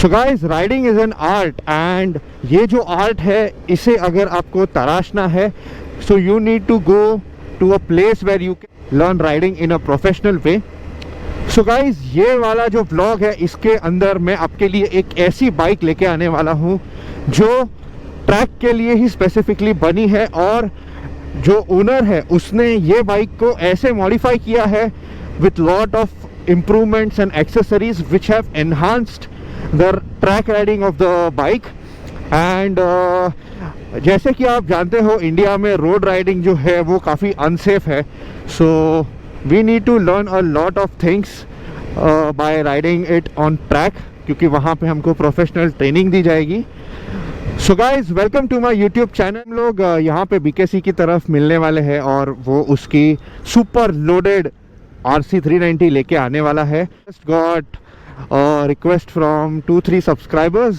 So guys, riding is an art and ये जो art है इसे अगर आपको तराशना है so you need to go to a place where you can learn riding in a professional way. So guys, ये वाला जो व्लॉग है इसके अंदर मैं आपके लिए एक ऐसी बाइक लेके आने वाला हूँ जो ट्रैक के लिए ही स्पेसिफिकली बनी है और जो ओनर है उसने ये बाइक को ऐसे मॉडिफाई किया है with lot of improvements and accessories which have enhanced the track riding of the bike. And जैसे कि आप जानते हो इंडिया में रोड राइडिंग जो है वो काफ़ी अनसेफ है, so we need to learn a lot of things by riding it on track, क्योंकि वहाँ पे हमको प्रोफेशनल ट्रेनिंग दी जाएगी। So guys, welcome to my YouTube channel. हम लोग यहाँ पे BKC की तरफ मिलने वाले हैं और वो उसकी सुपर लोडेड RC 390 लेके आने वाला है। Just got request from 2-3 subscribers,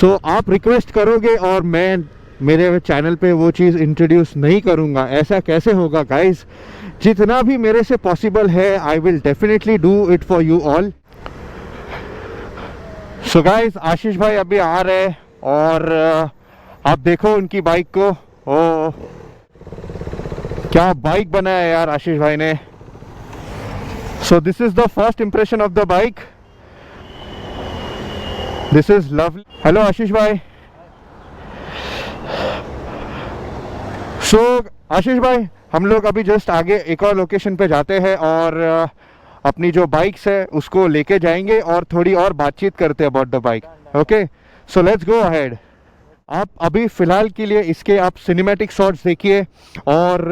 so आप रिक्वेस्ट करोगे और मैं मेरे चैनल पे वो चीज़ इंट्रोड्यूस नहीं करूँगा, ऐसा कैसे होगा गाइज। जितना भी मेरे से पॉसिबल है I will definitely do it for you all. So guys, Ashish भाई अभी आ रहे हैं और आप देखो उनकी बाइक को। ओ क्या बाइक बनाया यार आशीष भाई ने। So this is the first impression of the bike. This is lovely. Hello Ashish भाई। सो आशीष भाई, हम लोग अभी जस्ट आगे एक और लोकेशन पे जाते हैं और अपनी जो बाइक्स है उसको लेके जाएंगे और थोड़ी और बातचीत करते हैं about the bike. Okay, so let's go ahead. आप अभी फ़िलहाल के लिए इसके आप सिनेमैटिक शॉट्स देखिए और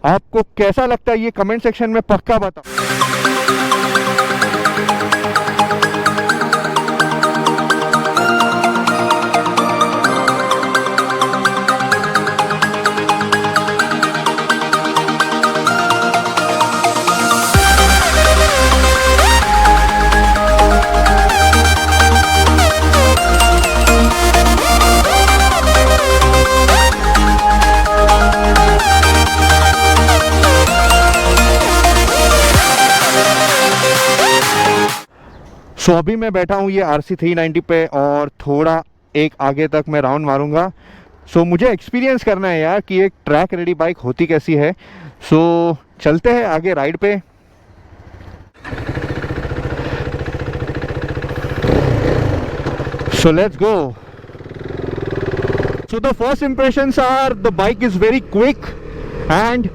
आपको कैसा लगता है ये कमेंट सेक्शन में पक्का बताओ। सो अभी मैं बैठा हूँ ये RC 390 पे और थोड़ा एक आगे तक मैं राउंड मारूंगा। सो मुझे एक्सपीरियंस करना है यार कि एक ट्रैक रेडी बाइक होती कैसी है। सो चलते हैं आगे राइड पे। So let's go. So the first impressions are the bike is very quick and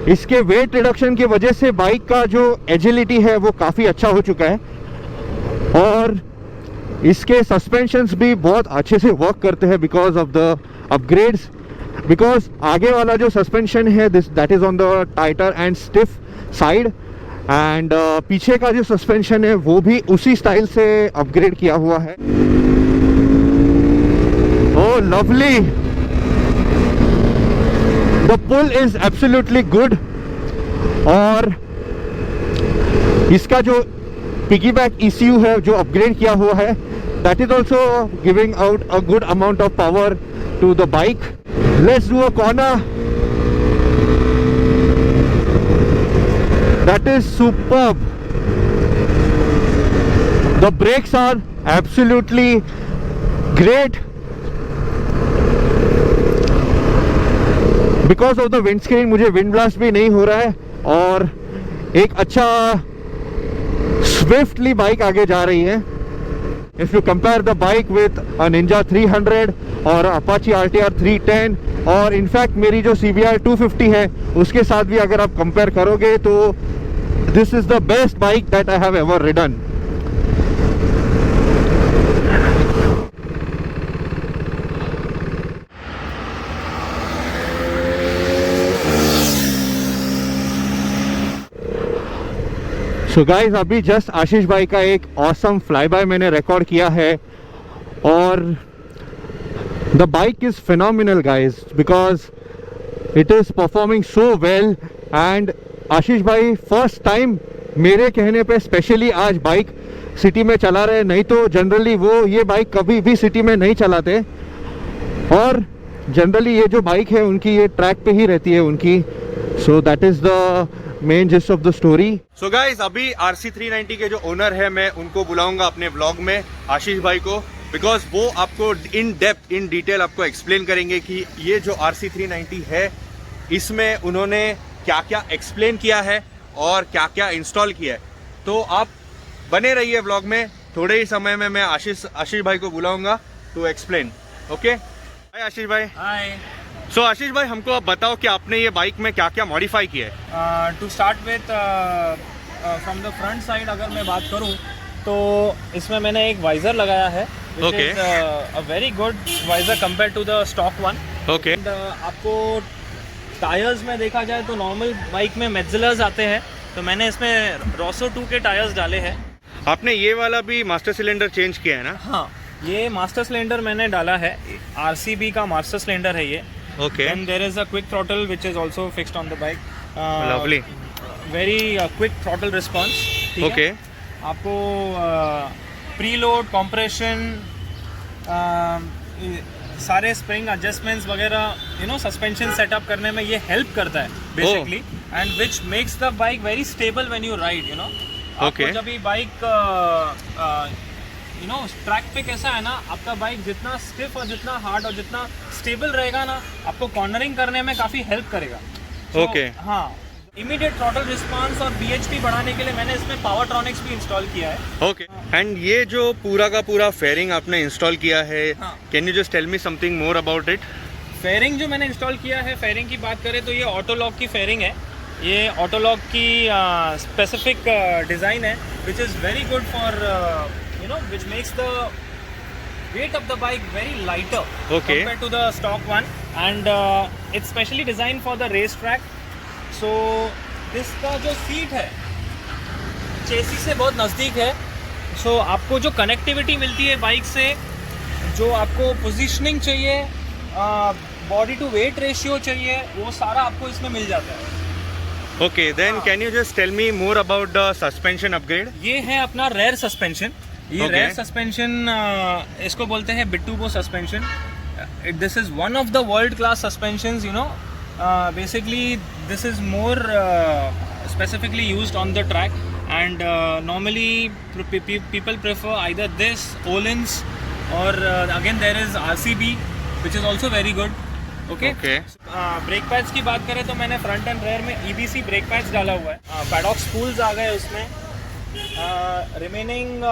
इसके वेट रिडक्शन की वजह से बाइक का जो एजिलिटी है वो काफ़ी अच्छा हो चुका है और इसके सस्पेंशंस भी बहुत अच्छे से वर्क करते हैं because of the upgrades. Because आगे वाला जो सस्पेंशन है that is on the टाइटर and stiff side and पीछे का जो सस्पेंशन है वो भी उसी स्टाइल से अपग्रेड किया हुआ है। Oh lovely, the pull is absolutely good और इसका जो पिगीबैक ECU है जो अपग्रेड किया हुआ है that is also giving out a good amount of power to the bike. Let's do a corner. That is superb. The brakes are absolutely great. Because of the windscreen मुझे wind blast भी नहीं हो रहा है और एक अच्छा swiftly bike आगे जा रही है। If you compare the bike with a Ninja 300 और अपाची RTR 310 और इनफैक्ट मेरी जो CBR 250 है उसके साथ भी अगर आप कंपेयर करोगे तो this is the best bike that I have ever ridden. So guys, अभी जस्ट आशीष भाई का एक ऑसम फ्लाई बाय मैंने रिकॉर्ड किया है और the bike is phenomenal guys because it is performing so well and Ashish भाई फर्स्ट टाइम मेरे कहने पे स्पेशली आज बाइक सिटी में चला रहे, नहीं तो जनरली वो ये बाइक कभी भी सिटी में नहीं चलाते और जनरली ये जो बाइक है उनकी ये ट्रैक पे ही रहती है उनकी। So that is the main gist of the story. So guys, अभी RC390 के जो ओनर है मैं उनको बुलाऊंगा अपने ब्लॉग में, आशीष भाई को, बिकॉज वो आपको इन डेप्थ इन डिटेल आपको एक्सप्लेन करेंगे कि ये जो RC390 है इसमें उन्होंने क्या क्या एक्सप्लेन किया है और क्या क्या इंस्टॉल किया है। तो आप बने रहिए ब्लॉग में, थोड़े ही समय में मैं आशीष भाई को बुलाऊंगा टू एक्सप्लेन। ओके, हाय आशीष भाई। हाय। सो आशीष भाई, हमको आप बताओ कि आपने ये बाइक में क्या क्या मॉडिफाई किया है। To start with from the front side अगर मैं बात करूं तो इसमें मैंने एक वाइजर लगाया है, Okay. A very good visor compare to the stock one. Okay, आपको टायर्स में देखा जाए तो नॉर्मल बाइक में मेट्जिलर्स आते हैं, तो मैंने इसमें रॉसो 2 के टायर्स डाले हैं। आपने ये वाला भी मास्टर सिलेंडर चेंज किया है ना? हाँ, ये मास्टर सिलेंडर मैंने डाला है, RCB का मास्टर सिलेंडर है ये। Okay, and there is a quick throttle which is also fixed on the bike. Lovely, very quick throttle response. Okay, आपको प्रीलोड, कंप्रेशन, सारे स्प्रिंग एडजस्टमेंट्स वगैरह सस्पेंशन सेटअप करने में ये हेल्प करता है basically, and which makes the bike very stable when you ride. Okay. जब ये बाइक ट्रैक पे कैसा है ना, आपका बाइक जितना स्टिफ और जितना हार्ड और जितना स्टेबल रहेगा ना, आपको कॉर्नरिंग करने में काफ़ी हेल्प करेगा। Okay. हाँ, इमीडिएट थ्रॉटल रिस्पांस और BHP बढ़ाने के लिए मैंने इसमें पावरट्रॉनिक्स भी इंस्टॉल किया है। ओके। एंड ये जो पूरा का पूरा फेयरिंग आपने इंस्टॉल किया है, हाँ। Can you just tell me something more about it? Fairing जो मैंने इंस्टॉल किया है, फेयरिंग की बात करें तो ये ऑटो लॉक की फेयरिंग है। ये ऑटो लॉक की स्पेसिफिक डिज़ाइन है विच is very good for which makes the weight of the bike very lighter compared to the stock one, and it's specially designed for the race track. So इसका जो seat है चेसी से बहुत नज़दीक है, so आपको जो कनेक्टिविटी मिलती है बाइक से, जो आपको पोजीशनिंग चाहिए, बॉडी टू वेट रेशियो चाहिए, वो सारा आपको इसमें मिल जाता है। Okay, then can you just tell me more about the suspension upgrade? ये है अपना रेयर सस्पेंशन। ये Okay. रेयर सस्पेंशन इसको बोलते हैं Bitubo suspension. This is one of the world class suspensions, basically this is more specifically used on the track, and normally people prefer either this, Öhlins, or again there is RCB which is also very good. Okay. Brake pads की बात करें तो मैंने front end rare में EBC brake pads डाला हुआ है। Paddock spools आ गए उसमें। रिमेनिंग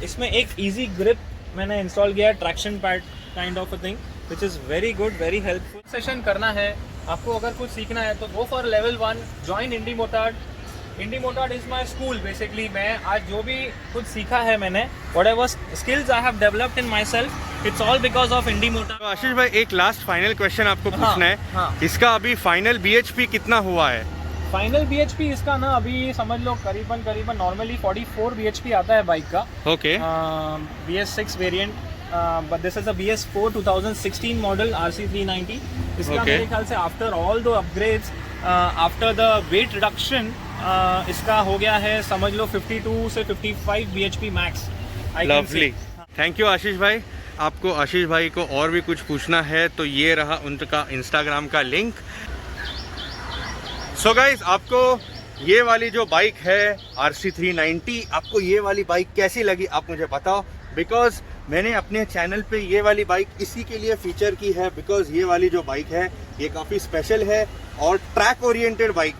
इसमें एक इजी ग्रिप मैंने इंस्टॉल किया है, traction pad kind of a thing which is very good, very helpful. Session करना है आपको, अगर कुछ सीखना है तो go for level 1, join Indi Motard. Indi Motard is my school basically. मैं आज जो भी कुछ सीखा है मैंने, whatever skills I have developed in myself, it's all because of Indi Motard. Ashish भाई, एक लास्ट फाइनल क्वेश्चन आपको पूछना है। हाँ। इसका अभी फाइनल BHP कितना हुआ है? फाइनल BHP इसका ना अभी समझ लो करीबन नॉर्मली 44 BHP आता है बाइक का। Okay, BS6 variant, but this is a BS4 2016 model RC390। इसका मेरे ख्याल से after all the upgrades, after the weight reduction, इसका हो गया है समझ लो 52 से 55 BHP max. Lovely, thank you Ashish भाई। आपको आशीष भाई को और भी कुछ पूछना है तो ये रहा उनका इंस्टाग्राम का लिंक। सो गाइज, आपको ये वाली जो बाइक है RC390, आपको ये वाली बाइक कैसी लगी आप मुझे बताओ, बिकॉज मैंने अपने चैनल पे ये वाली बाइक इसी के लिए फीचर की है, बिकॉज ये वाली जो बाइक है ये काफ़ी स्पेशल है और ट्रैक ओरिएंटेड बाइक।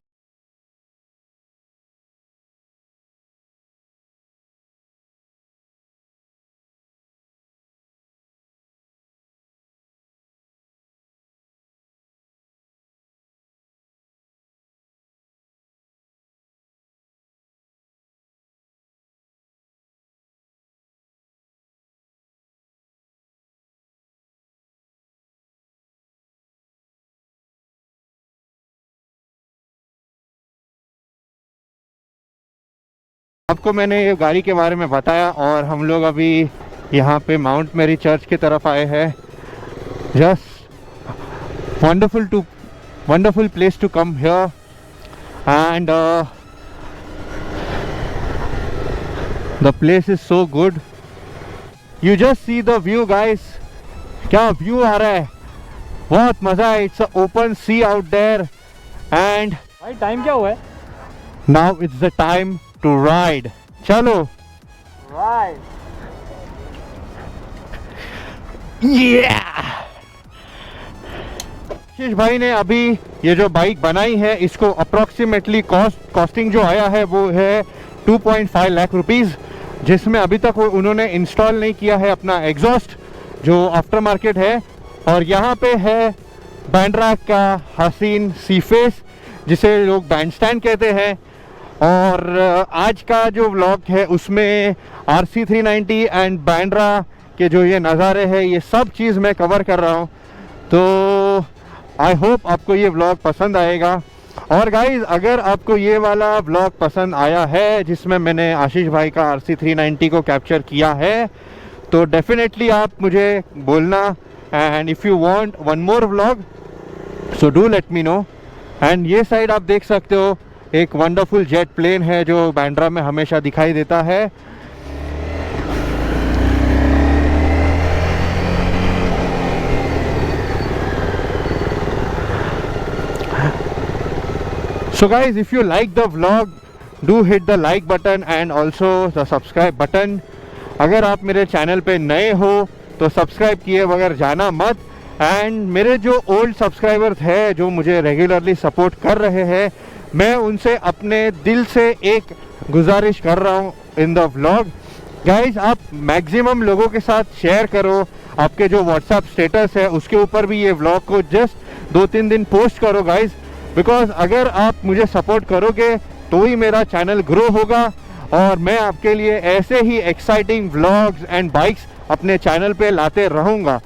आपको मैंने ये गाड़ी के बारे में बताया और हम लोग अभी यहाँ पे माउंट मैरी चर्च की तरफ आए हैं। Just wonderful place to come here, and the place is so good. You just see the view guys, क्या व्यू आ रहा है, बहुत मज़ा है। It's a open sea out there and भाई टाइम क्या हुआ है? Now it's the time to ride. चलो. राइट. आशीष भाई ने अभी ये जो बाइक बनाई है इसको अप्रोक्सीमेटली कॉस्टिंग जो आया है वो है 2.5 लाख रुपीज़, जिसमें अभी तक उन्होंने इंस्टॉल नहीं किया है अपना एग्जॉस्ट जो आफ्टर मार्केट है. और यहाँ पे है बैंड्रा का हसीन सी फेस जिसे लोग बैंड स्टैंड कहते हैं. और आज का जो व्लॉग है उसमें RC390 एंड बैंड्रा के जो ये नज़ारे हैं ये सब चीज़ मैं कवर कर रहा हूँ. तो आई होप आपको ये व्लॉग पसंद आएगा. और गाइज़ अगर आपको ये वाला व्लॉग पसंद आया है जिसमें मैंने आशीष भाई का RC390 को कैप्चर किया है तो डेफिनेटली आप मुझे बोलना. And if you want one more vlog so do let me know. And ये साइड आप देख सकते हो एक वंडरफुल जेट प्लेन है जो बैंड्रा में हमेशा दिखाई देता है. So guys, if you like the vlog, do hit the like button and also the subscribe button. अगर आप मेरे चैनल पे नए हो तो सब्सक्राइब किए बगैर जाना मत. एंड मेरे जो ओल्ड सब्सक्राइबर्स हैं जो मुझे रेगुलरली सपोर्ट कर रहे हैं मैं उनसे अपने दिल से एक गुजारिश कर रहा हूँ इन द व्लॉग. गाइज आप मैक्सिमम लोगों के साथ शेयर करो. आपके जो व्हाट्सएप स्टेटस है उसके ऊपर भी ये व्लॉग को जस्ट 2-3 दिन पोस्ट करो गाइज. बिकॉज अगर आप मुझे सपोर्ट करोगे तो ही मेरा चैनल ग्रो होगा और मैं आपके लिए ऐसे ही एक्साइटिंग व्लॉग्स एंड बाइक्स अपने चैनल पे लाते रहूँगा.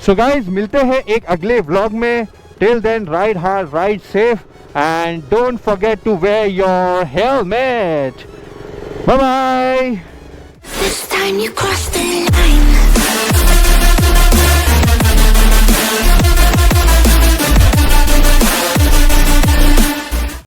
सो गाइज मिलते हैं एक अगले व्लॉग में. Till then ride hard, ride safe and don't forget to wear your helmet. Bye bye. This time you crossed the line.